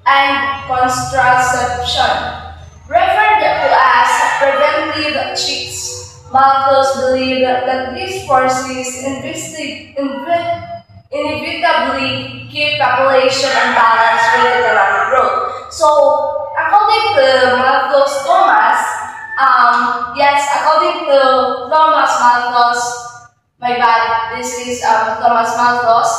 and contraception, referred to as preventive chicks. Malthus believed that these forces inevitably keep population unbalanced with economic growth. So, according to Malthus Thomas, according to Thomas Malthus, my bad, this is Thomas Malthus.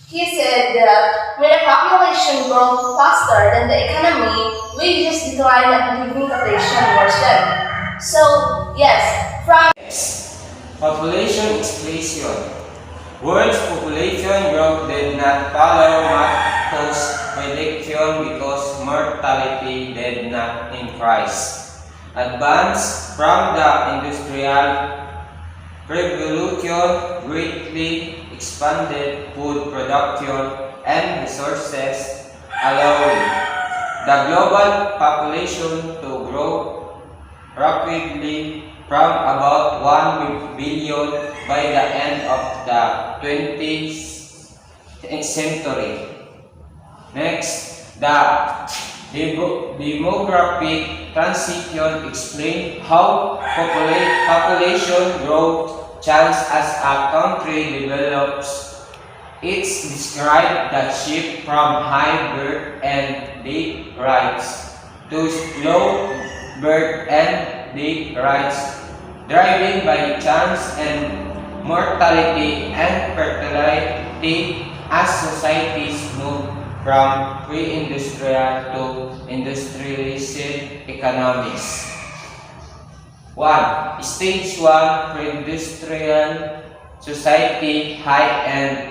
He said that when the population grows faster than the economy, wages decline and living conditions worsen. So, yes, from Population explosion. World's population growth did not follow Malthus' prediction because mortality did not increase. Advance from the Industrial Revolution greatly expanded food production and resources, allowing the global population to grow rapidly from about 1 billion by the end of the 20th century. Next, the demographic transition explains how population growth changes as a country develops. It's described the shift from high birth and death rates to slow birth and death rates, driven by chance and mortality and fertility as societies move from pre-industrial to industrialized economies. 1. Stage 1 pre-industrial society, high and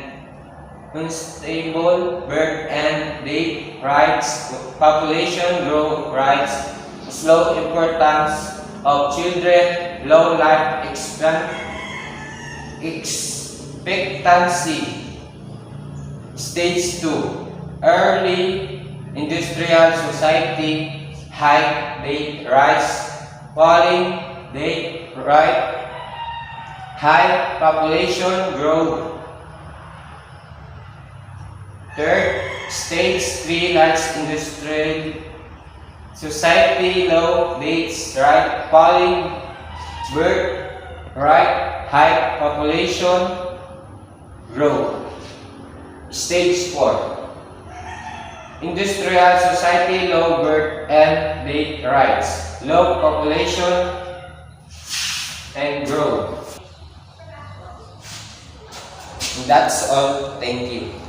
unstable birth and death rates, population growth rates, slow importance of children, low life expectancy. Stage 2 early industrial society, high death rates, falling death rate, high population growth. Third, stage 3 large industrial society, low death rate, falling birth rate, high population growth. Stage 4 industrial society, low birth and death rates, low population and growth. That's all. Thank you.